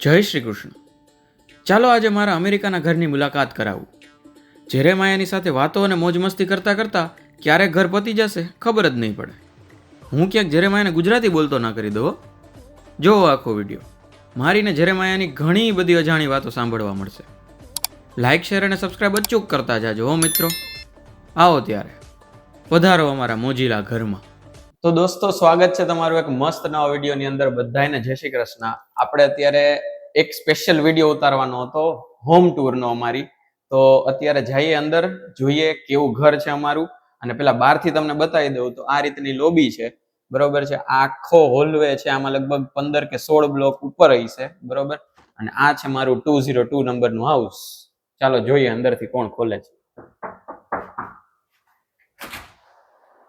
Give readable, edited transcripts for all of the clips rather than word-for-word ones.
જય શ્રી કૃષ્ણ. ચાલો આજે મારા અમેરિકાના ઘરની મુલાકાત કરાવું. જેરેમાયાની સાથે વાતો અને મોજ મસ્તી કરતાં કરતાં ક્યારેક ઘર પતી જશે ખબર જ નહીં પડે. હું ક્યાંક જેરેમાયાને ગુજરાતી બોલતો ના કરી દો. જોવો આખો વિડીયો. મારીને જેરેમાયાની ઘણી બધી અજાણી વાતો સાંભળવા મળશે. લાઇક શેર અને સબસ્ક્રાઈબ અચૂક કરતા જાજો હો મિત્રો. આવો ત્યારે પધારો અમારા મોજીલા ઘરમાં. તો દોસ્તો, સ્વાગત છે તમારું એક મસ્ત નવા વિડીયોની અંદર. બધાને જય શ્રી કૃષ્ણ. આપણે અત્યારે એક સ્પેશિયલ વિડીયો ઉતારવાનો હતો હોમ ટૂરનો અમારી. તો અત્યારે જઈએ અંદર, જોઈએ કેવું ઘર છે અમારું. અને પેલા બહારથી તમને બતાવી દઉં તો આ રીતની લોબી છે, બરોબર છે. આખો હોલવે છે, આમાં લગભગ 15 કે 16 બ્લોક ઉપર હશે, બરોબર. અને આ છે મારું 202 નંબરનું હાઉસ. ચાલો જોઈએ અંદરથી કોણ ખોલે છે.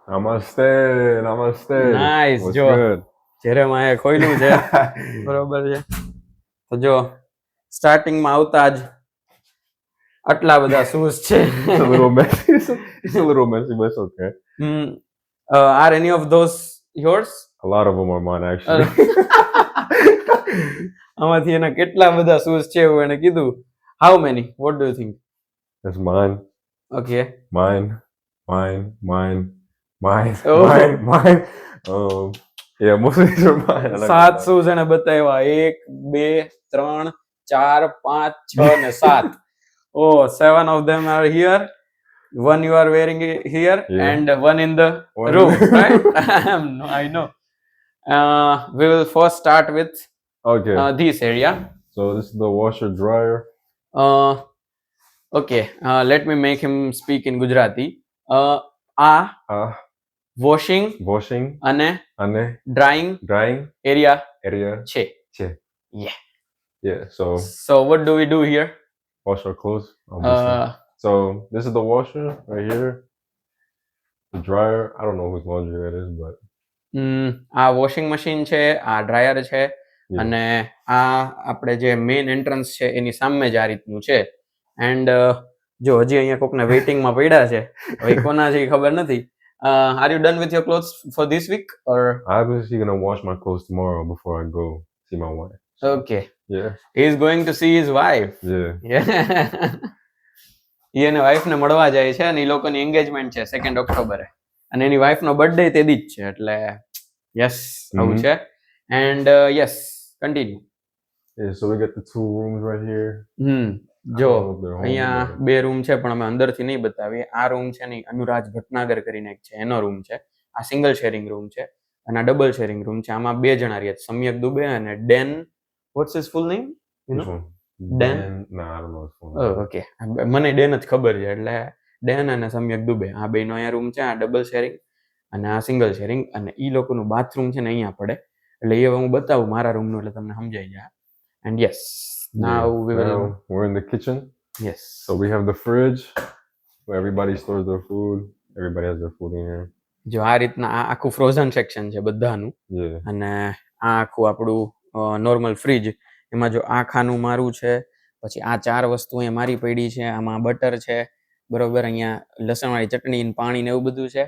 નમસ્તે નમસ્તે. નાઈસ. જો જેરેમાયાએ ખોલ્યું છે, બરોબર છે. તો જો સ્ટાર્ટિંગમાં આવતા જ આટલા બધા શૂઝ છે. It's a little messy. It's a little messy, but it's okay. Are any of those yours? A lot of them are mine, actually. આમાંથી એના કેટલા બધા શૂઝ છે એવું એને કીધું. How many? What do you think? It's mine, Okay. mine. Oh. Mine. Yeah, most of these are mine. I like 7 that. Shoes એને બતાવ્યા. 1 2 3 4 5 6 ને 7. Oh, 7 of them are here. One you are wearing here, Yeah. and one in the One- room, right? No, I know. We will first start with Okay, this area. so this is the washer dryer. Okay, let me make him speak in Gujarati. આ washing Washing અને and drying drying area area. છે. Yeah. Yeah. Yeah, so So what do we do here? wash our clothes. obviously. So this is the washer right here. The dryer, I don't know whose laundry that is, but આ washing machine છે, આ dryer છે. yeah. અને આ આપણે જે main entrance છે એની સામે જ આ રીતનું છે. એન્ડ જો હજી અહીંયા કોકને વેઇટિંગમાં પડ્યા છે, હવે કોના છે એ ખબર નથી. Are you done with your clothes for this week or? I'm actually gonna wash my clothes tomorrow before I go see my wife. Okay, Yeah, he is going to see his wife. yeah. એ એને વાઇફને મળવા જાય છે અને એ લોકોની engagement છે 2 ઓક્ટોબરે. અને એની વાઇફનો birthday તે દી જ છે, એટલે યસ આવું છે. And yes, continue. Yeah, so we got the 2 rooms right here. જો I don't know if they're home અહીંયા or- 2 રૂમ છે, પણ અમે અંદરથી નહીં બતાવીએ. આ રૂમ છે ને અનુરાજ ભટનાગર કરીને એક છે, એનો રૂમ છે. આ સિંગલ શેરિંગ રૂમ છે અને આ ડબલ શેરિંગ રૂમ છે. આમાં 2 જણા રહે છે, સમ્યક દુબે અને Dan. What's his full name? Which one? Dan? Nah, I don't know his full name. Okay, મને ડેન જ ખબર છે, એટલે ડેન અને સમ્યક દુબે આ બેનો અહીંયા રૂમ છે. આ ડબલ શેરિંગ અને આ સિંગલ શેરિંગ. અને ઈ લોકોનું બાથરૂમ છે ને અહીંયા પડે, એટલે એ હવે હું બતાવું મારા રૂમનું, એટલે તમને સમજાઈ જાય. And yes, now we will. Now we're in the kitchen. Yes, So we have the fridge where everybody stores their food. Everybody has their food in here. જો આ રીતના આ આખું ફ્રોઝન સેક્શન છે બધાનું. Yeah. અને આ આખું આપણું નોર્મલ ફ્રીજ. એમાં જો આ ખાનું મારું છે, પછી આ 4 વસ્તુ અહીંયા મારી પડી છે. આમાં બટર છે, બરોબર. અહીંયા લસણવાળી ચટણી ને પાણી ને એવું બધું છે.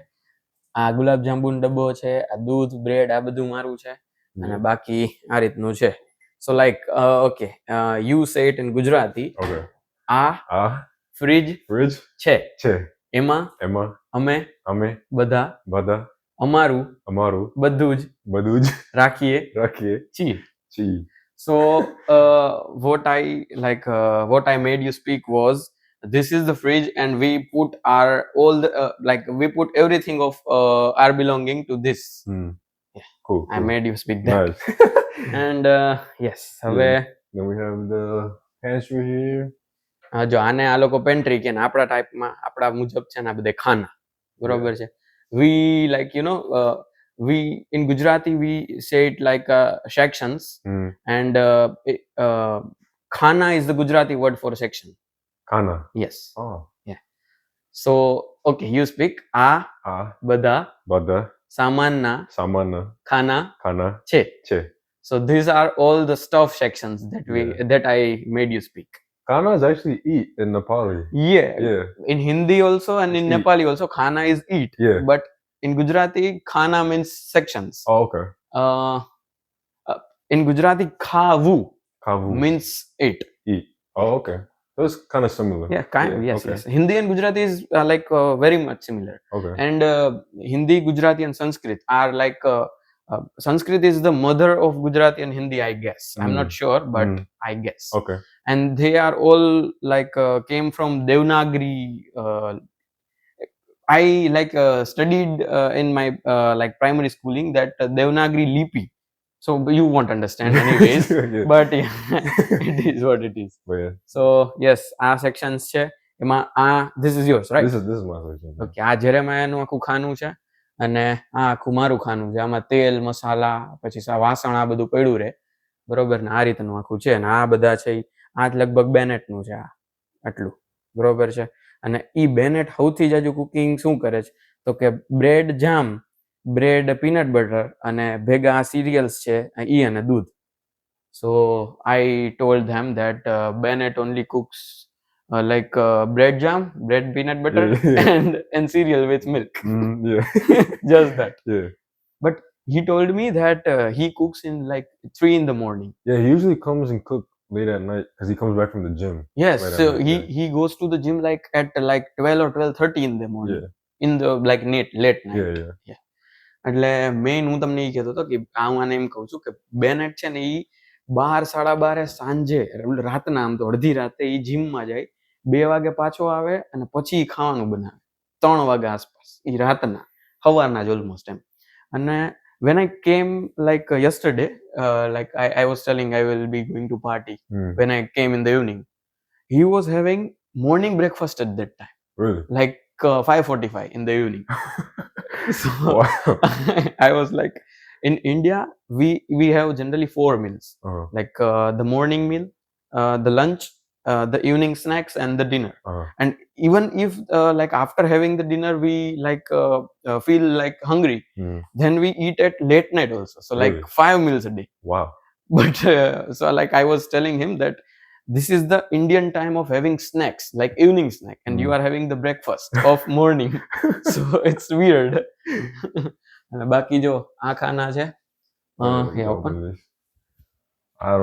આ ગુલાબજાંબુનો ડબ્બો છે, આ દૂધ, બ્રેડ, આ બધું મારું છે. અને બાકી આ રીતનું છે. સો like okay, you say it in Gujarati. Okay. આ ફ્રીજ Fridge. છે, Che. એમાં Emma. અમે Ame. બધા Bada. અમારું Amaru. બધું જ Baduj. રાખીએ Rakie. છીએ. Chi. So what I made you speak was, this is the fridge and we put our all the we put everything of our belonging to this. Yeah. Cool. I made you speak that. Nice. And yes, હવે Then we have the pantry here. જો આને આ લોકો pantry કે આપણા ટાઈપમાં આપણા મુજબ છે ને આ બધે ખાના, બરોબર છે. we like we in Gujarati we say it like sections. And khana is the Gujarati word for section. Kana. Yes. Oh. So okay, you speak આ બધા Bada. સામાનના Samana. ખાના Kana. છે. Che. So these are all the stuff sections that I made you speak. Kana is actually eat in Nepali. Yeah. Yeah. In Hindi also and in Eat. Nepali also khana is eat. Yeah. But in Gujarati khana means sections. Oh, okay. In Gujarati ખાવું Kavu. means eat. Eat. Oh, okay. So it's kind of similar. Yeah, yes, okay. yes. Hindi and Gujarati is very much similar. Okay. And Hindi, Gujarati, and Sanskrit are like Sanskrit is the mother of Gujarati and Hindi, I guess. I'm not sure, but I guess. Okay. And they are all like came from Devanagari. I studied in my like primary schooling that Devanagari Lipi. So you won't understand anyways. Yeah. But yeah, it is what it is. But yeah, So yes, આ sections છે એમાં આ this is yours, right? this is my section. Okay, આ જેરેમાયાનું આખું ખાનું છે અને આ આખું મારું ખાનું છે. આમાં તેલ મસાલા પછી વાસણ આ બધું પડ્યું રહે, બરોબર ને? આ રીતનું આખું છે ને આ બધા છે આ લગભગ બેનેટનું છે, આ આટલું, બરોબર છે? અને ઈ બેનેટ સૌથી જાજુ કુકિંગ શું કરે છે તો કે બ્રેડ જામ, બ્રેડ પીનટ બટર અને ભેગા આ સિરિયલ્સ છે ઈ અને દૂધ. So I told them that Bennett only cooks bread jam, bread peanut butter, and cereal with milk. Yeah. Just that. Yeah. But he told me that he cooks in like 3 in the morning. Yeah, he usually comes and cook late at night because he comes back from the gym. Yes, right so at night, he goes to the gym like at like 12 or 12:30 in the morning. Yeah. In the like late night. Yeah. એટલે main હું તમને એ કહેતો હતો કે હું આને એમ કહું છું કે બેનેટ છે ને એ 12 12:30 સાંજે રાતના આમ તો અડધી રાતે એ જીમમાં જાય, 2 વાગે પાછો આવે અને પછી ખાવાનું બનાવે 3 વાગ્યા આસપાસ, એ રાતના સવારના જ ઓલમોસ્ટ એમ. અને when I came like yesterday, like I was telling I will be going to party. When I came in the evening, he was having morning breakfast at that time. Really? Like 5:45 in the evening. So Wow. I was like, in India we have generally 4 meals, like the morning meal, the lunch, the evening snacks, and the dinner. And even if like after having the dinner we like feel like hungry, then we eat at late night also, so like Really? 5 meals a day. Wow. But so like I was telling him that this is the Indian time of having snacks, like evening snack, and you are having the breakfast of morning. So it's weird. અને બાકી જો આ ખાના છે, open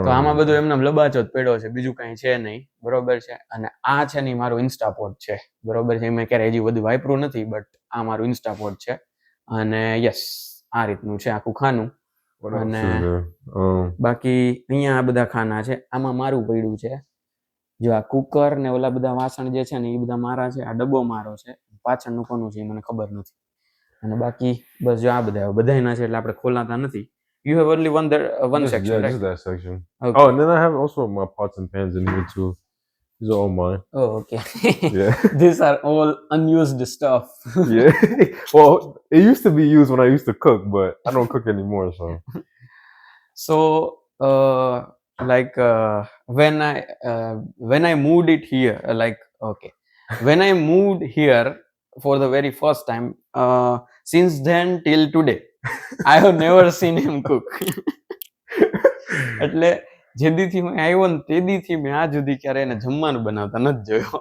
તો આમાં બધું એમને લબાચો જ પડ્યો છે, બીજું કઈ છે નહીં, બરોબર છે? અને આ છે ને મારું ઇન્સ્ટાપોટ છે, બરોબર છે? મેં ક્યારે હજી બધું વાપર્યું નથી, બટ આ મારું ઇન્સ્ટાપોટ છે. અને યસ, આ રીતનું છે આખું ખાનું. અને બાકી અહીંયા આ બધા ખાના છે, આમાં મારું પડ્યું છે. જો આ કુકર ને ઓલા બધા વાસણ જે છે ને એ બધા મારા છે, આ ડબ્બો મારો છે, પાછળનું કોનું છે મને ખબર નથી. અને બાકી બસ જો આ બધાયના છે એટલે આપણે ખોલાતા નથી. You have only one section, yeah, right? just that section. Okay. Oh, and then I have also my pots and pans in here too. These are all mine. Oh, okay. Yeah. These are all unused stuff. Yeah. Well, it used to be used when I used to cook, but I don't cook anymore, so. So, when I moved it here, when I moved here for the very first time, since then till today, I have never seen him cook. એટલે જેદીથી હું આવ્યો ને તેદીથી મેં આ સુધી ક્યારે એને જમવાનું બનાવતા નથી જોયો.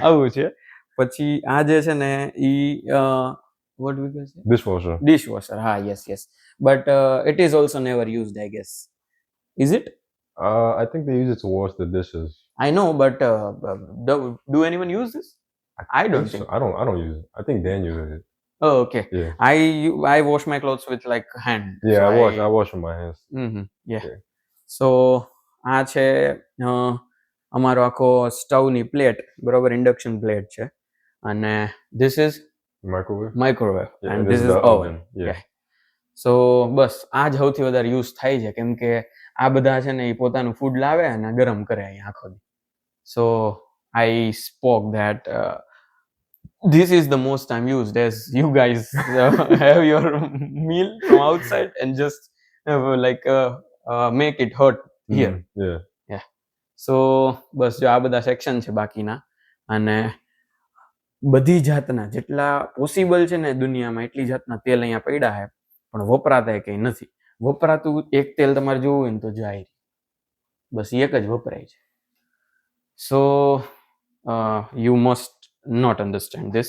આવું છે. પછી આ જે છે ને ઈ what we can say? Dishwasher. Yes. But it is also never used, I guess. Is it? I think they use it to wash the dishes. I know, but do anyone use this? I don't think. So. I don't use it. I think Dan uses it. Oh, okay. Yeah. I wash my clothes with like hand. Yeah, so I wash with my hands. Yeah. So આ છે અમારો આખો સ્ટવની plate, બરોબર? Induction plate છે. અને this is microwave. Yeah, and this is oven. Yeah. So બસ આ જ સૌથી વધારે યુઝ થાય છે, કેમ કે આ બધા છે ને એ પોતાનું ફૂડ લાવે અને ગરમ કરે અહીંયા આખો દી. So I spoke that this is the most time used, as you guys have your meal from outside and just make it hot here. Yeah. So બસ જો આ બધા સેક્શન છે બાકીના. અને બધી જાતના જેટલા પોસિબલ છે ને દુનિયામાં એટલી જાતના તેલ અહીંયા પડ્યા છે, પણ વપરાતા કંઈ નથી. વપરાતું એક તેલ તમારે જોવું હોય ને તો જાહેર, બસ એક જ વપરાય છે. So you must not understand this,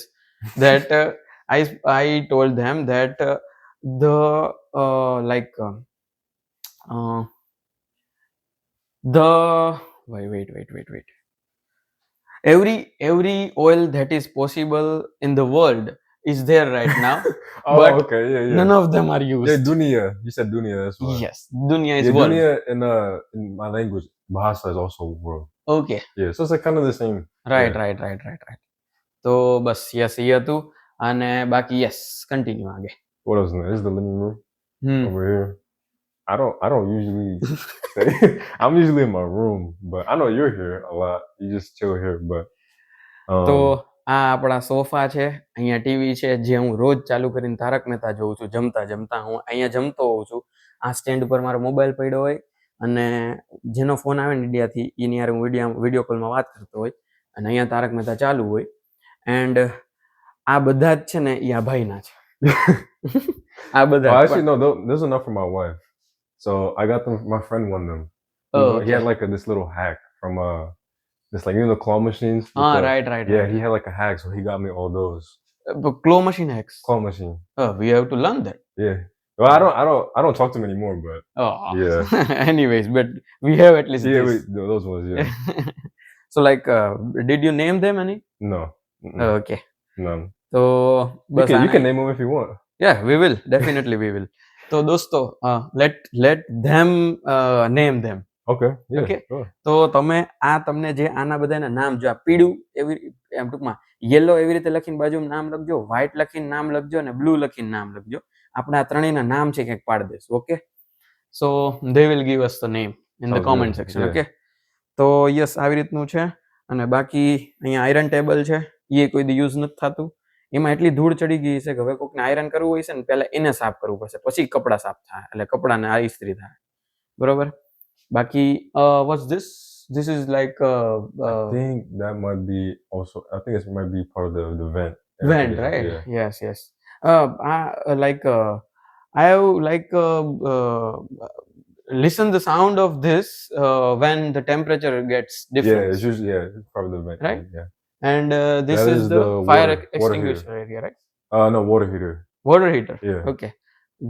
that I told them that The wait. Every oil that is possible in the world is there right now, Oh, but okay, yeah. none of them are Yeah, used. dunia. You said dunia. That's why. Yes, dunya is Yeah, world. dunia in my language, bahasa is also world. Okay, Yeah, so it's like kind of the same. right. Yeah. તો બસ yes એ હતું અને બાકી yes continue આગે. What else? This is the living room hmm over here. I don't usually stay. I'm usually in my room, but I know you're here a lot. You just chill here, but તો આ આપણા sofa છે, અહીંયા TV છે જે હું રોજ ચાલુ કરીને તારક મહેતા જોઉં છું જમતા જમતા. હું અહીંયા જમતો હોઉં છું, આ સ્ટેન્ડ ઉપર મારો મોબાઈલ પડ્યો હોય અને જેનો ફોન આવે ને ઇન્ડિયાથી એની યાર હું વિડીયો કોલમાં વાત કરતો હોય અને અહીંયા તારક મહેતા ચાલુ હોય. એન્ડ આ બધા જ છે ને એ આ ભાઈના છે. આ બધા oh, actually no, there's enough for my wife. So I got them. My friend won them. He had like this little hack from this like the claw machines. Right. Yeah, he had like a hack, so he got me all those. Claw machine hacks. Claw machine. We have to learn that. Yeah. Well, I don't talk to him anymore, but yeah. Anyways, but we have at least this. Those ones, yeah. So like, did you name them any? No. Okay. None. So you can name them if you want. Yeah, we will. Definitely we will. તો દોસ્તો let them name them. Okay. Yeah. Okay. Sure. તો તમે તમને જે આના બધાના નામ જો આ પીળું એવી એમ ટૂંકમાં યલો એવી રીતે લખીને બાજુમાં નામ લખજો, વ્હાઈટ લખીને નામ લખજો અને બ્લુ લખીને નામ લખજો. આપણે આ ત્રણેયના નામ છે કંઈક પાડી દઈશું. Okay, so they will give us the name in the comment section. Okay, તો યસ આવી રીતનું છે. અને બાકી અહીંયા આયરન ટેબલ છે, એ કોઈ દી યુઝ નથી થતું. એમાં એટલી ધૂળ ચડી ગઈ છે કે હવે કોકને આયરન કરવું હોય છે ને પહેલા એને સાફ કરવું પડશે, પછી કપડાં સાફ થાય, એટલે કપડાને આ ઇસ્ત્રી થાય. બરોબર. બાકી what's this is like I think that might be also, I think it might be part of the vent. Vent, right? Yes. Like I have like listen the sound of this when the temperature gets different. Yeah, it's usually it's probably the vent, right? Yeah. And this is the fire extinguisher area, right? No, water heater. Water heater. Yeah. Okay.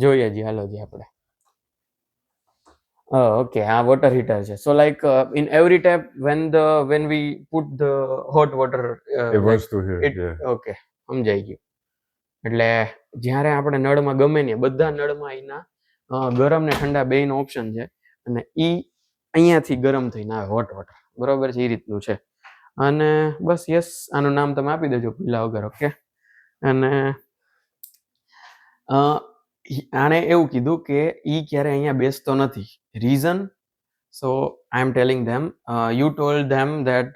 જોઈએ જી, હાલો જી આપણે. Okay, water heater છે. So like in every tap when we put the hot water it runs through here. Okay, સમજાઈ ગયું. એટલે જ્યારે આપણે નળમાં ગમે ને બધા નળમાં એના ગરમ ને ઠંડા બેયનો ઓપ્શન છે અને ઈ અહીંયાથી ગરમ થઈને આવે હોટ વોટર. બરોબર છે, એ રીતનું છે. અને બસ યસ, આનું નામ તમે આપી દેજો પીલા વગર. ઓકે. અને આણે એવું કીધું કે ઈ ક્યારે અહીંયા બેસતો નથી. Reason, so I M telling them, you told them that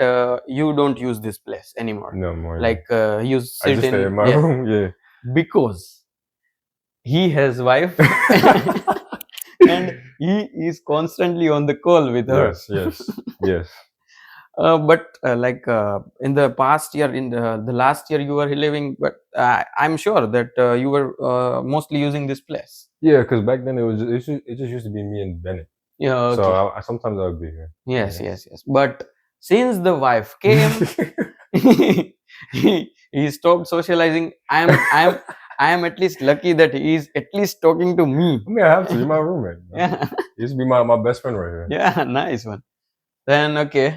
you don't use this place anymore. No more. Like you sit I just stay in my room. Yeah. Because he has wife and he is constantly on the call with her. Yes. But like in the past year, in the last year you were living, but I'm sure that you were mostly using this place. Yeah, because back then it just used to be me and Bennett. Yeah. Okay. So I sometimes I would be here. Yes. But since the wife came, he stopped socializing. I am at least lucky that he is at least talking to me. I mean, I have to. You're my roommate. Yeah. You used to be my best friend right here. Yeah, nice one. Then okay.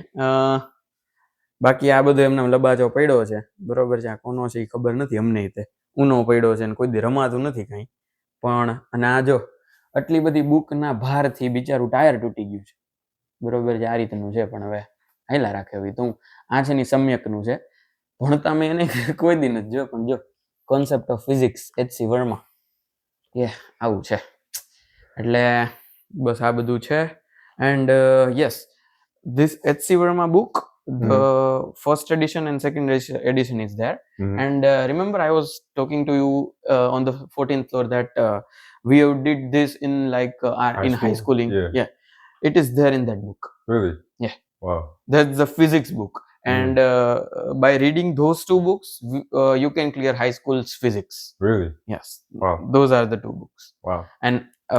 બાકી આ બધું એમને લબાચો પડ્યો છે. બરોબર છે. આ કોનો છે એ ખબર નથી અમને. તે ઊનો પડ્યો છે ને કોઈ દી રમાતું નથી કાંઈ પણ. અને આ જો આટલી બધી બુકના ભારથી બિચારું ટાયર તૂટી ગયું છે. બરોબર છે, આ રીતનું છે. પણ હવે હાઈલા રાખે હવે તો આ છે ને સમ્યકનું છે. ભણતા મેં એને કોઈ દી નથી જો, પણ જો concept of physics HC Verma, એ આવું છે. એટલે બસ આ બધું છે. And yes, this HC Verma book, the first edition and second edition is there. And remember I was talking to you on the 14th floor that we did this in like high schooling. Yeah, it is there in that book. Really? Yeah. Wow. That's the physics book. And by reading those two books you can clear high school's physics. Really? Yes. Wow. Those are the two books. Wow. And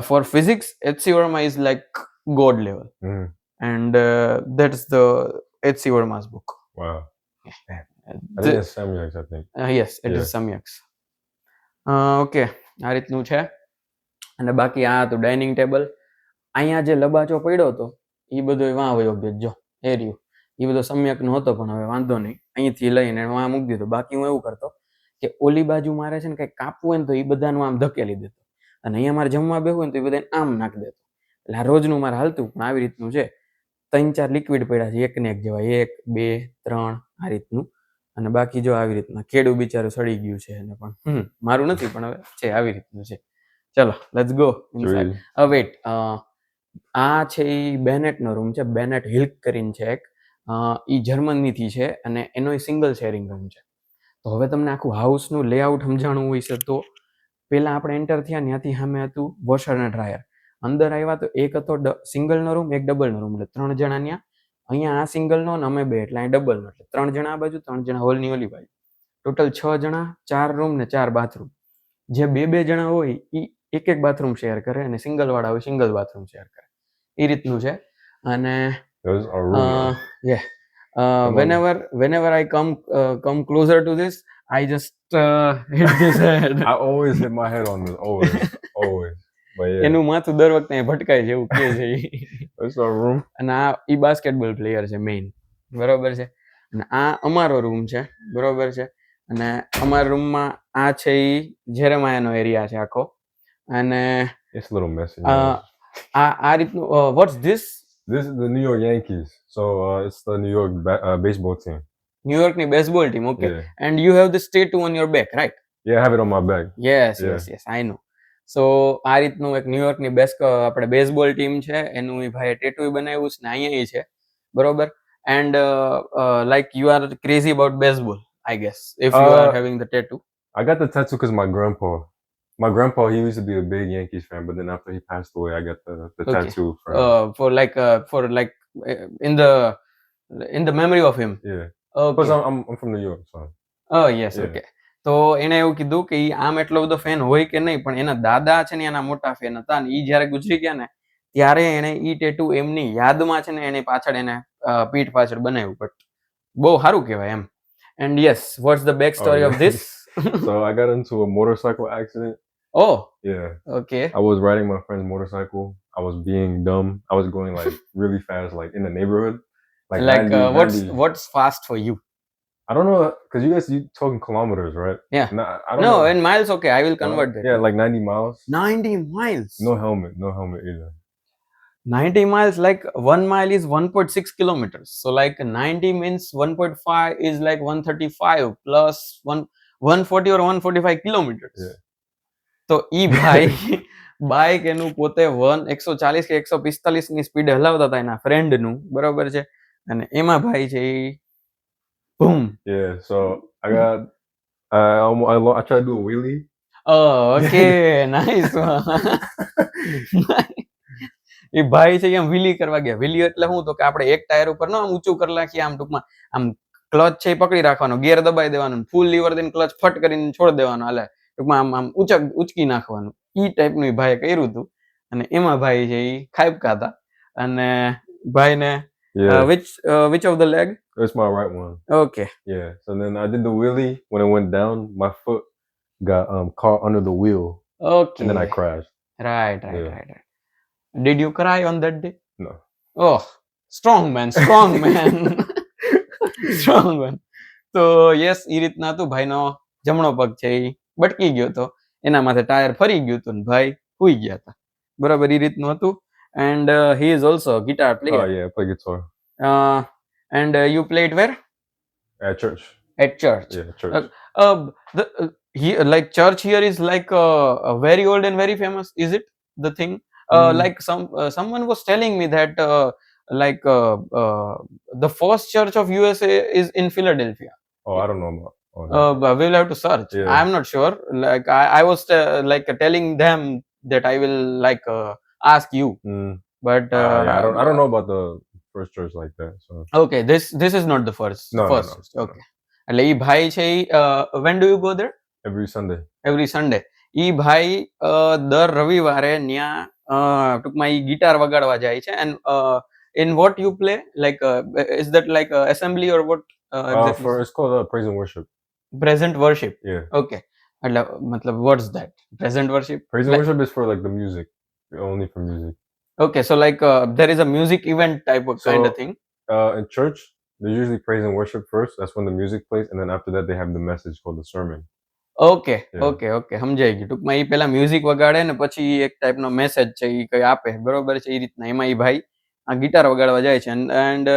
for physics HC Verma is like god level. And that's the HC Verma's book. Wow. I think it's Samyaks, I think. Yes, it is Samyaks. Okay, આ રીતનું છે. અને બાકી આ તો dining table. અહીંયા જે લબાચો પડ્યો હતો એ બધો વાં વયો ગયો જો એ રહ્યું એ બધો સમ્યકનો હતો પણ હવે વાંધો નહીં અહીંથી લઈને વાં મૂકી દીધો. બાકી હું એવું કરતો કે ઓલી બાજુ મારે છે ને કંઈક કાપવું હોય ને તો એ બધાનું આમ ધકેલી દેતો અને અહીંયા મારે જમવા બેહવું હોય ને તો એ બધાને આમ નાખી દેતો. એટલે આ રોજનું મારે હાલતું પણ આવી રીતનું છે. 3-4 લિક્વિડ પડ્યા છે એક ને એક જેવા 1 2 3 આ રીતનું અને બાકી જો આવી રીતના ખેડૂ બિચારું સડી ગયું છે એને પણ મારું નથી પણ હવે છે આવી રીતનું છે. ચલો લેટ્સ ગો ઇનસાઇડ. વેઇટ આ છે એ બેનેટનો રૂમ છે. બેનેટ હિલ્ક કરીને છે એક એ જર્મનીથી છે અને એનો સિંગલ શેરિંગ રૂમ છે. તો હવે તમને આખું હાઉસનું લેઆઉટ સમજાણવું હોય છે તો પહેલા આપણે એન્ટર થયા ત્યાંથી સામે હતું વોશર અને ડ્રાયર. અંદર આવ્યા તો એક હતો સિંગલનો રૂમ એક ડબલનો રૂમ એટલે 3 જણા ત્યાં. અહીંયા આ સિંગલનો ને અમે 2 એટલે અહીં ડબલનો એટલે 3 જણા આ બાજુ 3 જણા હોલની ઓલી બાજુ. ટોટલ 6 જણા 4 રૂમ ને 4 બાથરૂમ. જે 2-2 જણા હોય એ એક બાથરૂમ શેર કરે અને સિંગલ વાળા હોય સિંગલ બાથરૂમ શેર કરે એ રીતનું છે. અને whenever I come closer to this I just hit this head. I always hit my head on this, always. But yeah, એનું માથું દર વખતે અહીં ભટકાય છે એવું કહે છે it's our room. અને આ ઈ બાસ્કેટબોલ પ્લેયર છે મેઇન, બરોબર છે. અને આ અમારો રૂમ છે, બરોબર છે. અને અમારા રૂમમાં આ છે ઈ જેરેમાયાનો એરિયા છે આખો. અને It's a little messy. આ રીતનું what's this? This is the New York Yankees. So it's the New York baseball team. ન્યુયોર્કની baseball team, okay. Yeah. And you have this tattoo on your back, right? Yeah, I have it on my back. Yes, Yeah. yes, I know. સો આ રીતનું એક ન્યુયોર્કની આપણે baseball team છે એનું એ ભાઈએ tattoo બનાવ્યું છે ને અહીંયા છે, બરોબર. And like you are crazy about baseball, I guess, if you are having the tattoo. I got the tattoo because my grandpa, he used to be a big Yankees fan, but then after he passed away, I got the Okay. tattoo from For like in the memory of him. yeah. Okay. Because I'm from New York, so Oh yes, Yeah. okay. તો એને એવું કીધું કે ઈ આમ એટલો બધો fan હોય કે નહીં પણ એના દાદા છે ને એના મોટા ફેન હતા ને ઈ જ્યારે ગુજરી ગયા ને ત્યારે એને ઈ ટેટુ એમની યાદમાં છે ને એને પાછળ એને પીઠ પાછળ બનાવ્યું. બટ બહુ સારું કહેવાય એમ. And yes, what's the back story of this? So I got into a motorcycle accident. Oh, Yeah. okay. I was riding my friend's motorcycle. I was being dumb. I was going like really fast, like in the neighborhood. Like 90. what's fast for you? I don't know, because you talking kilometers, right? Yeah. No, I don't No, know. in miles, okay, I will convert that. Yeah, like 90 miles. 90 miles. No helmet either. 90 miles, like 1 mile is 1.6 kilometers. So like 90 means 1.5 is like 135 plus 140 or 145 kilometers. Yeah. તો ઈ ભાઈ bike એનું પોતે 140 કે 145 ની સ્પીડે હલાવતા હતા એના ફ્રેન્ડનું, બરોબર છે. અને એમાં ભાઈ છે ઈ boom. Yeah, so I tried to do a wheelie. Oh, okay, nice one. એ ભાઈ છે એમ વ્હીલી કરવા ગયા. વ્હીલી એટલે શું તો કે આપણે એક ટાયર ઉપર ન આમ ઊંચું કરી નાખીએ, આમ ટૂંકમાં આમ ક્લચ છે એ પકડી રાખવાનો, ગિયર દબાઈ દેવાનું, ફૂલ લીવર દઈને ક્લચ ફટ કરીને છોડી દેવાનો, હાલે ટૂંકમાં આમ ઉચકી નાખવાનું. ઈ ટાઈપનું એ ભાઈએ કર્યું હતું. અને એમાં ભાઈ છે એ ખાબકા હતા. અને ભાઈને Yeah, which of the leg? it's my right one. Okay. Yeah, so then I did the wheelie. When it went down, my foot got caught under the wheel, Okay. and then I crashed. Right. Yeah. Did you cry on that day? No. Oh, strong man. Strong man. તો yes, ઈ રીતના હતું. ભાઈનો જમણો પગ છે એ બટકી ગયો હતો, એના માથે ટાયર ફરી ગયું હતું ને ભાઈ હુઈ ગયા હતા, બરાબર. ઈ રીતનું હતું. And he is also a guitar player. Oh yeah, I play guitar And you played where? at church. At church. Yeah, church. Like church here is like very old and very famous, is it the thing? Like someone was telling me that the first church of USA is in Philadelphia. Oh, I don't know about. Oh, no. But we'll have to search. Yeah. I'm not sure. Like I was telling them that I will ask you, but Yeah, I don't know about the first church like that. So okay, this is not the first. No. Okay. એટલે ઈ ભાઈ છે ઈ when do you go there? every Sunday. Every Sunday. ઈ ભાઈ દર રવિવારે ન્યા ટૂંકમાં ઈ guitar વગાડવા જાય છે. And in what you play? Like is that like assembly or what? Exactly? It's called praise and worship. Present worship. Yeah, Okay. એટલે મતલબ what's that? Present worship. praise and worship is for like the music, only for music. Okay, so like there is a music event type of kind of So, thing. in church, they usually praise and worship first. That's when the music plays, and then after that, they have the message called the sermon. Okay Yeah. Okay okay સમજાઈ ગયું. ટૂંકમાં એ પેલા music વગાડે ને પછી એક ટાઈપનો message છે એ કઈ આપે, બરોબર છે. એ રીતના એમાં એ ભાઈ આ ગિટાર વગાડવા જાય છે. And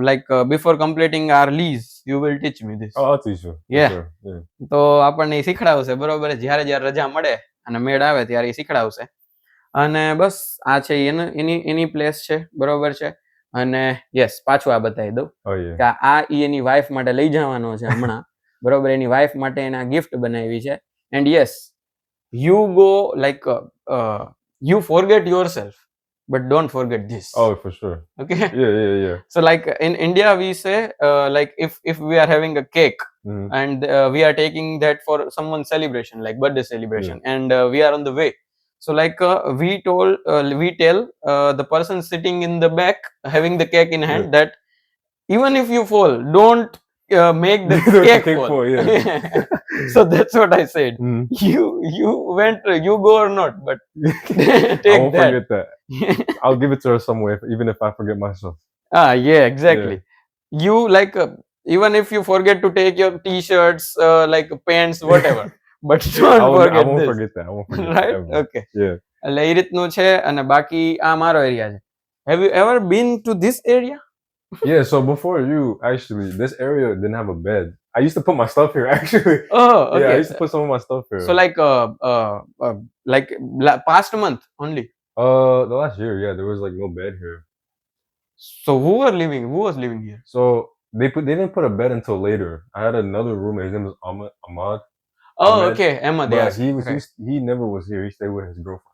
like before completing our lease you will teach me this. Oh, I'll teach you. For Yeah. sure. Yeah. તો આપણને એ શીખડાવશે, બરોબર. જ્યારે જ્યારે રજા મળે અને મેળ આવે ત્યારે એ શીખડાવશે. અને બસ આ છે એની પ્લેસ છે, બરોબર છે. અને યસ, પાછું આ બતાવી દઉં Oh yeah. કે આ એની વાઈફ માટે લઈ જવાનો છે હમણાં, બરોબર. એની વાઈફ માટે એને ગિફ્ટ બનાવી છે. And yes, you go like you forget your self but don't forget this. Oh, for sure. Okay. Yeah. So like in India we say like if we are having a cake Mhm. and we are taking that for someone's celebration like birthday celebration, and we are on the way. So like we tell the person sitting in the back having the cake in hand that even if you fall, don't make the The cake cake fall. fall, yeah. So that's what I said. Mhm. You go or not, but I take won't that. forget that. I'll give it to her somewhere, even if I forget myself. Yeah, exactly. You like even if you forget to take your t-shirts, like pants, whatever, but don't forget I won't this. forget that. I won't forget Right? that ever. Okay. Yeah. એટલે એ રીતનું છે. અને બાકી આ મારો area છે. Have you ever been to this area? Yeah, so before you, actually, this area didn't have a bed. I used to put my stuff here, actually. Oh, okay. Yeah, I used to put some of my stuff here. So like past month only. The last year, yeah, there was like no bed here. So who was living here? So they didn't put a bed until later. I had another roommate. His name was Ahmad. Oh, Ahmed, okay. Ahmed, But yes. Okay. he never was here. He stayed with his girlfriend.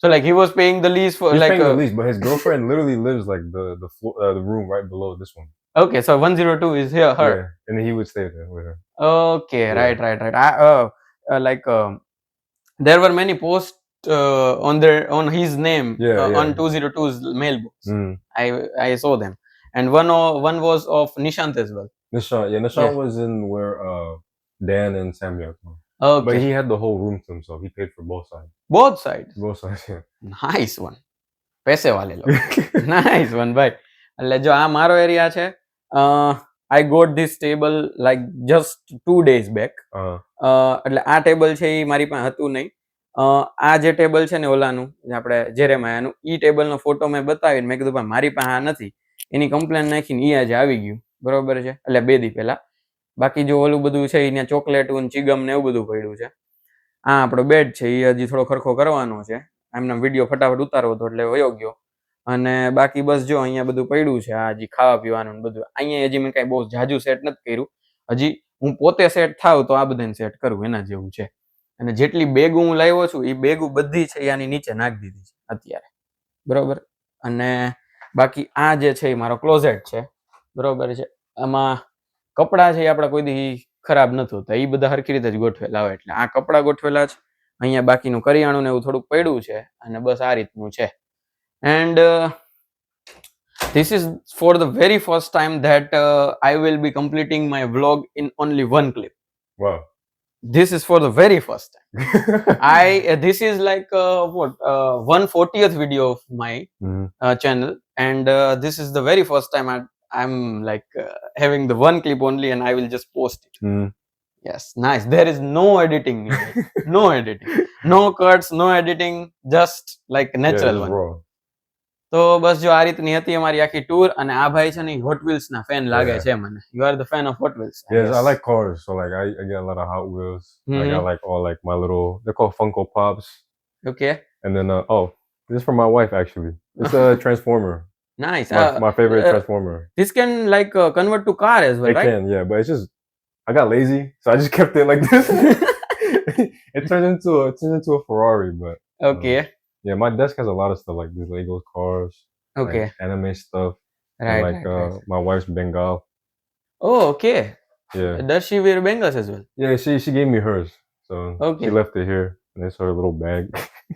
So like he was paying the lease for He's like paying the lease, but his girlfriend literally lives like the floor, the room right below this one. Okay, so 102 is here, her. Yeah, and then he would stay there with her. Okay, Yeah. right. Like there were many posts on his name on 202's mailbox. Mm. I saw them, and one was of Nishant as well. Nishant Yeah. was in where Dan and Samuel come. Okay, But he had the whole room to himself. He paid for both sides. both sides. Both sides, yeah. Nice one. पैसे वाले लोग. Nice one, ભાઈ. એટલે જો આ મારો area છે. I got this table like just 2 days back. એટલે આ ટેબલ છે એ મારી પાસે હતું નહીં. આ જે ટેબલ છે ને ઓલાનું આપણે જેરેમાયાનું, ઈ ટેબલનો ફોટો મેં બતાવીને મેં કીધું ભાઈ મારી પાસે આ નથી. એની કમ્પ્લેન નાખીને ઈ આજે આવી ગયું, બરોબર છે. એટલે 2 દી પહેલા. બાકી જો ઓલું બધું છે એને ચોકલેટ ચીગમ ને એવું બધું પડ્યું છે. આ આપણો બેડ છે એ હજી થોડો ખરખો કરવાનો છે. એમના વિડીયો ફટાફટ ઉતારવો હતો એટલે વયો ગયો. અને બાકી બસ જો અહીંયા બધું પડ્યું છે. આ હજી ખાવા પીવાનું ને બધું. અહીંયા હજી મેં કાંઈ બહુ જાજુ સેટ નથી કર્યું. હજી હું પોતે સેટ થાવ તો આ બધાને સેટ કરું એના જેવું છે. અને જેટલી બેગો હું લાવ્યો છું એ બેગો બધી છે આની નીચે નાખી દીધી છે અત્યારે, બરોબર. અને બાકી આ જે છે એ મારો ક્લોઝેટ છે, બરોબર છે. આમાં કપડાં છે એ આપણા કોઈ દી ખરાબ નથી હોતા, એ બધા હરખી રીતે જ ગોઠવેલા હોય. એટલે આ કપડાં ગોઠવેલા છે. અહીંયા બાકીનું કરિયાણું ને એવું થોડુંક પડ્યું છે. અને બસ આ રીતનું છે. And this is for the very first time that I will be completing my vlog in only one clip. Wow. This is for the very first time. This is like 140th video of my channel, and this is the very first time I'm like having the one clip only, and I will just post it. Yes, nice. There is no editing needed. No editing, no cuts, no editing, just like natural one. Raw. તો બસ જો આ રીતની હતી અમારી આખી tour. અને આ ભાઈ છે ને હોટ વ્હીલ્સ ના ફેન લાગે છે મને. You are the fan of Hot Wheels. Yes, I like cars. So like I get a lot of Hot Wheels. I got like all like my little, they're called Funko Pops. Okay. And then this is for my wife actually. It's a Transformer. Nice. My favorite Transformer. This can like convert to car as well, It right? can, yeah, but it's just I got lazy, so I just kept it like this. It turns into a Ferrari, but Okay. yeah, my desk has a lot of stuff like these Lego cars, Okay. like anime stuff, Right. and like right. my wife's Bengal. Oh, okay. Yeah, Does she wear bangles as well? yeah. She gave me hers, so Okay. she left it here, and it's her little bag.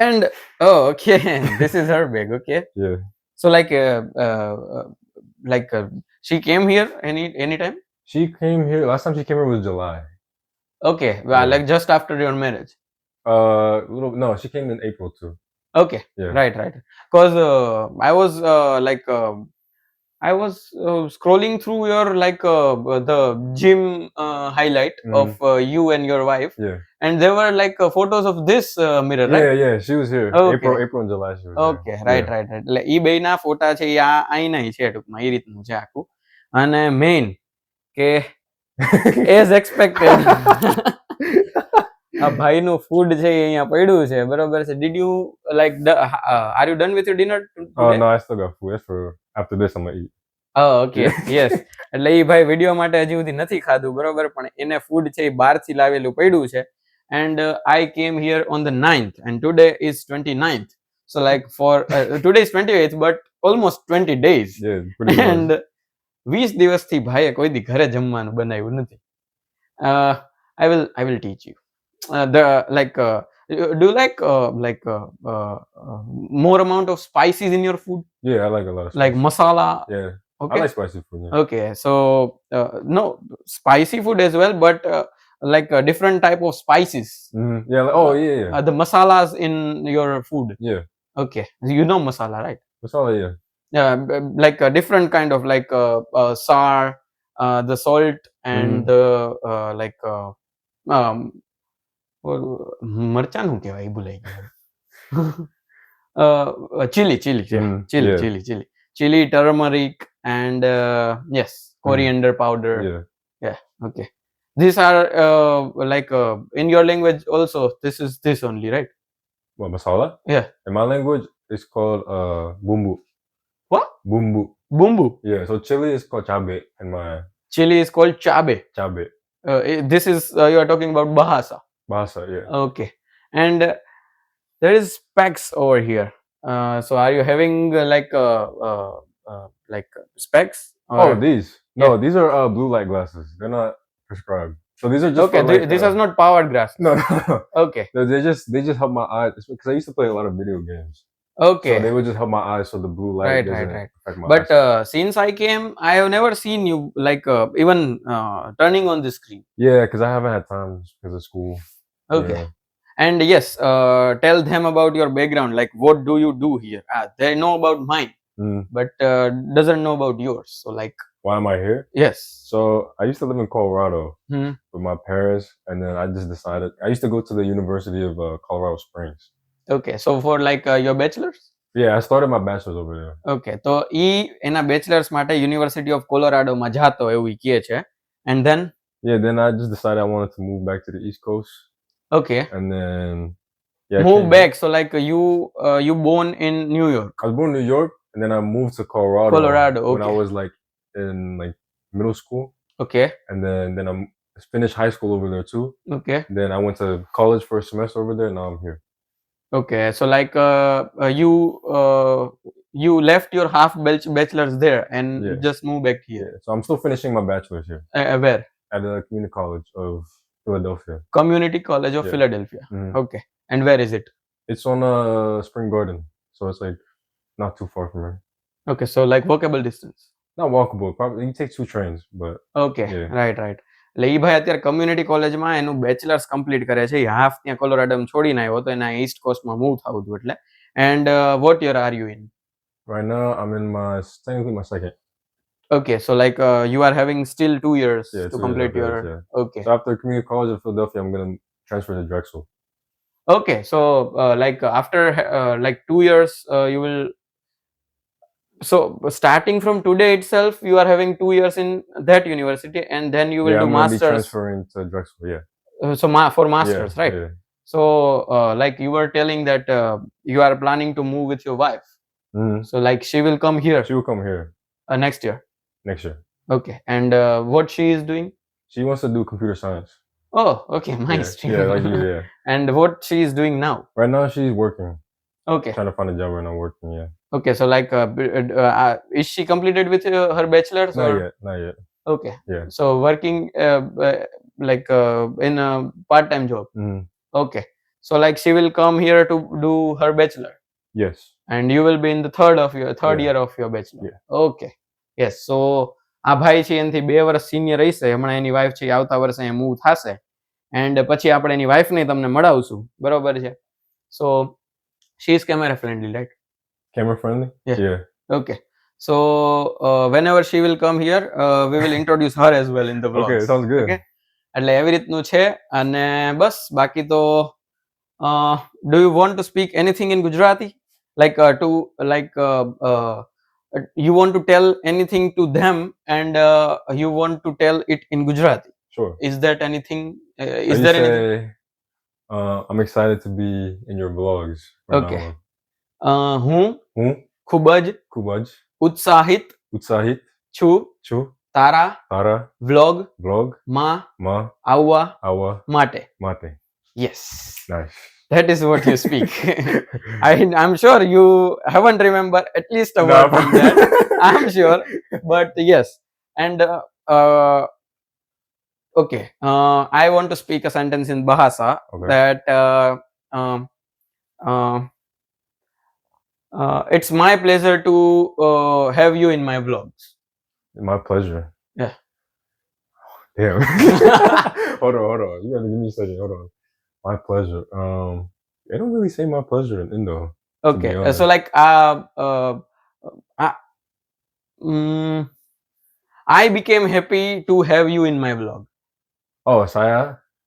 And oh, okay. This is her bag. Okay. Yeah. So like she came here anytime? She came here last time. She came here was July. Okay. Well, Yeah. like just after your marriage. No, she came in April too. Okay. Yeah. Right. Because I was I was scrolling through your the gym highlight of you and your wife, Yeah. and there were photos of this mirror, right? Yeah. She was here. Okay. April and July she was okay here. Right right right એટલે ઈ બેયના ફોટા છે ઈ આઈના છે ટૂંકમાં એ રીતનું છે આખું અને main કે એઝ એક્સપેક્ટેડ આ ભાઈનું ફૂડ છે એ અહીંયા પડ્યું છે બરોબર છે did you are you done with your dinner Oh no, I still got food. That's for after this I'm gonna eat. Okay yes એટલે ઈ ભાઈ વિડીયો માટે હજી સુધી નથી ખાધું બરોબર પણ એને ફૂડ છે એ બહારથી લાવેલું પડ્યું છે and I came here on the 9th and today is 29th so for today is 28th but almost 20 days Yeah, pretty much. and 20 દિવસથી ભાઈએ કોઈ દી ઘરે જમવાનું બનાવ્યું નથી I will teach you the do you more amount of spices in your food Yeah, I like a lot of like spicy. masala Yeah. okay I like spicy food. Yeah. okay so no spicy food as well but different type of spices Yeah. Oh yeah. the masalas in your food Yeah. okay you know masala right Masala, yeah. a different kind of sour the salt and the મરચાં શું કહેવાય એ ભૂલાઈ ગયું chili Yeah. chili turmeric and yes coriander powder Yeah. okay these are in your language also this is this only right What, masala? Yeah. In my language, it's called bumbu. What? Bumbu. Bumbu. Yeah. So chili is called chabe in my Chili is called chabe. chabe. This is you are talking about bahasa. Bahasa, yeah. Okay. And there is specs over here. So are you having specs? Oh, these? No, these are blue light glasses. They're not prescribed. So these are just okay. for, This is not powered glass. No. Okay. They just help my eyes because I used to play a lot of video games. Okay. So they would just help my eyes so the blue light doesn't affect my But eyes. since I came, I have never seen you even turning on the screen. Yeah, because I haven't had time because of school. Okay. Yeah. And yes, tell them about your background. Like, what do you do here? They know about mine, but doesn't know about yours. So, why am I here? Yes. So I used to live in Colorado with my parents, and then I just decided I used to go to the University of Colorado Springs. Okay. So for your bachelor's. Yeah, I started my bachelor's over there. Okay. તો ઈ એના bachelor's માટે University of Colorado માં જાતો એવું ઈ કહે છે. And then? Yeah, then I just decided I wanted to move back to the East Coast. Okay. And then move back. So you born in New York. I was born in New York, and then I moved to Colorado. Okay. When I was in middle school. Okay. And then I finished high school over there too. Okay. Then I went to college for a semester over there, and now I'm here. Okay, so you left your half bachelor's there and just moved back here. Yeah. So I'm still finishing my bachelor's here. Where? At the Community College of Philadelphia. Community College of Philadelphia. Okay. And where is it? It's on Spring Garden, so it's not too far from here. Okay, so walkable distance. Not walkable. Probably you take 2 trains, but okay. Right. એટલે ઈ ભાઈ અત્યારે community કોલેજમાં એનું bachelors complete કરે છે half ત્યાં કોલોરાડોમાં છોડીને આવ્યો તો એના ઈસ્ટ કોસ્ટમાં મૂવ થવું હતું એટલે and what year are you in right now I'm in technically my second. Okay, so you are having still 2 years to complete your okay. So after Community College of Philadelphia I'm going to transfer to Drexel. Okay, so after 2 years you will so starting from today itself you are having 2 years in that university and then you will do masters. Be transferring to Drexel, yeah. So for masters, right? Yeah. So you were telling that you are planning to move with your wife. So she will come here. She will come here next year. Okay. And what she is doing? She wants to do computer science. Oh, okay, nice. Yeah, like you, yeah. And what she is doing now? Right now she's working. Okay. Trying to find a job right now, working, yeah. Okay, so is she completed with her bachelor's? Not yet. Okay. Yeah. So working in a part-time job. Okay. So she will come here to do her bachelor. Yes. And you will be in the third year of your bachelor. Yeah. Okay. Yes. So આ ભાઈ છે એનાથી 2 વર્ષ senior રહીશે હમણાં એની wife છે આવતા વર્ષે અહીંયા મૂવ થશે એન્ડ પછી આપણે એની વાઈફને તમને મળાવશું બરોબર છે સો She is camera friendly, right? Camera friendly? Yeah. Okay. So whenever she will come here, we will introduce her as well in the vlogs. Okay, sounds good. Okay? એટલે એવી રીતનું છે અને બસ બાકી તો do you want to speak anything in Gujarati, like you want to tell anything to them and you want to tell it in Gujarati? Sure. Is that anything? Is You there anything? say, I'm excited to be in your vlogs. from Okay. now on. હું હું ખૂબ જ ખૂબ જ ઉત્સાહિત ઉત્સાહિત છું છું તારા તારા વ્લોગ vlog માં માં આવવા આવવા માટે. માટે. Yes, Nice. that is what you speak. I'm sure you haven't remember at least a word from that. I'm sure, but yes. And okay, I want to speak a sentence in Bahasa Okay. that it's my pleasure to have you in my vlogs. My pleasure. Yeah. Damn. hold on. You gotta give me a second. Hold on. My pleasure. They don't really say my pleasure in Indo. Okay, be honest. so like I became happy to have you in my vlog. Oh, saya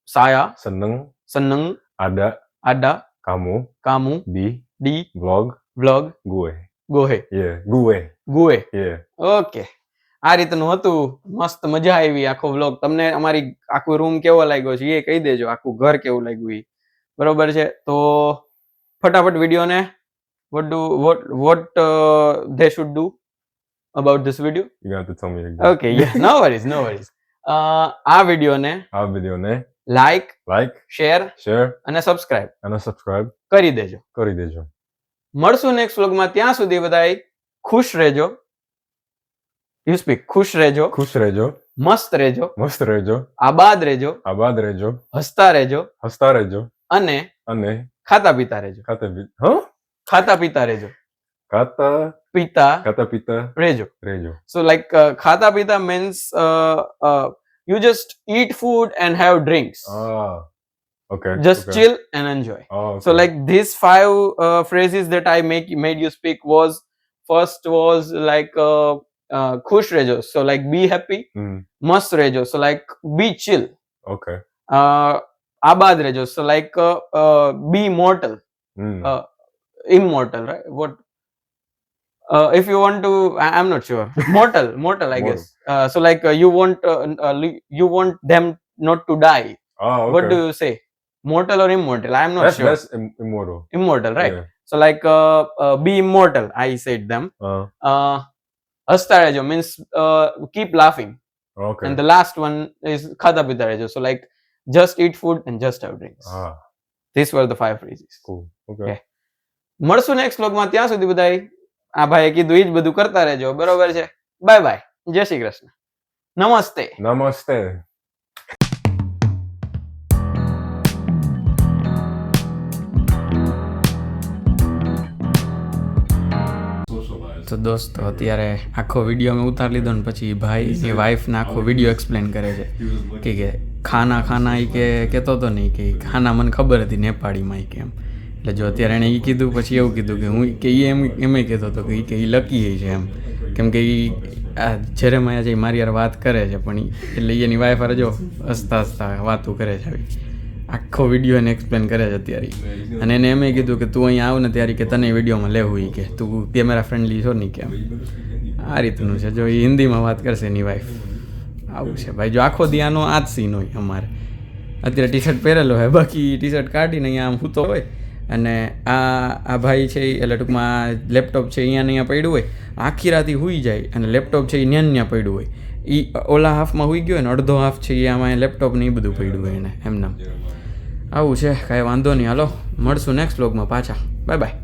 Saya seneng seneng ada ada kamu kamu di di vlog vlog gue. gohe Yeah, gue. goe. Yeah. Okay, આ રીતનું હતું. મસ્ત મજા આવી આખો vlog. તમને અમારી આખો રૂમ કેવો લાગ્યો છે એ કહી દેજો, આખું ઘર કેવું લાગ્યું એ. બરોબર છે, તો ફટાફટ વિડીયોને what they should do about this video. You got to tell me again. Okay, yeah, no worries. આ વિડીયોને આ વિડીયોને લાઈક like, શેર share અને સબસ્ક્રાઇબ અને subscribe કરી દેજો. કરી દેજો. મળશું નેક્સ્ટ વ્લોગમાં. ત્યાં સુધી બધાય ખુશ રહેજો. You speak. ખુશ રહેજો, ખુશ રહેજો, મસ્ત રહેજો, મસ્ત રહેજો, આબાદ રહેજો, આબાદ રહેજો, હસતા રહેજો હસતા રહેજો અને અને ખાતા પીતા રહેજો. ખાતા પીતા રહેજો, ખાતા પીતા રહેજો. રહેજો. So like khata pita means you just eat food and have drinks. Okay. Just okay. chill and enjoy. Okay. So like these 5 phrases that I made you speak was, first was like khush rejo, so like be happy. Mast rejo, so like be chill. Okay. Abad rejo, so like be mortal. Immortal, right? What if you want to, I'm not sure. Mortal I guess. So like you want them not to die. Okay. What do you say? Mortal or immortal? I'm not sure. That's immortal. Immortal, right? Yeah. So like be immortal, I said them. Hasta rejo means keep laughing. Okay. And the last one is khata pita rejo, so like just eat food and just have drinks. These were the 5 phrases. Cool. Okay. મળશું next વ્લોગમાં. ત્યાં સુધી બધાય આ ભાઈએ કીધું એ જ બધું કરતા રહેજો. બરોબર છે? Bye bye. જય શ્રી કૃષ્ણ. નમસ્તે. Namaste. તો દોસ્તો અત્યારે આખો વિડીયો મેં ઉતારી લીધો ને પછી ભાઈ એ વાઈફને આખો વિડીયો એક્સપ્લેન કરે છે કે ખાના એ કે કહેતો હતો નહીં કે ખાના મને ખબર હતી નેપાળીમાં કે એમ. એટલે જો અત્યારે એણે એ કીધું પછી એવું કીધું કે હું કે એ એમ કહેતો હતો કે એ લકી છે એમ, કેમ કે એ જ્યારે માયા છે મારી યાર વાત કરે છે પણ એટલે એની વાઈફ હારે જો હસતા વાતો કરે છે આવી. આખો વિડીયો એને એક્સપ્લેન કરે છે અત્યારે. અને એને એમ કીધું કે તું અહીંયા આવ ને ત્યારે કે તને વિડીયોમાં લેવું કે તું કેમેરા ફ્રેન્ડલી છો નહીં કેમ. આ રીતનું છે. જો એ હિન્દીમાં વાત કરશે એની વાઈફ. આવું છે ભાઈ. જો આખો દી આનો આ જ સીન હોય અમારે. અત્યારે ટી શર્ટ પહેરેલો હોય, બાકી ટી શર્ટ કાઢીને અહીંયા આમ સૂતો હોય અને આ ભાઈ છે એટલે ટૂંકમાં લેપટોપ છે અહીંયા પડ્યું હોય, આખી રાતી સૂઈ જાય અને લેપટોપ છે એ ન્યા પડ્યું હોય. એ ઓલા હાફમાં સૂઈ ગયો હોય ને અડધો હાફ છે એ આમાં લેપટોપ ને એ બધું પડ્યું હોય એને એમનામ. આવું છે, કાંઈ વાંધો નહીં. હાલો મળશું નેક્સ્ટ વ્લોગમાં પાછા. Bye bye.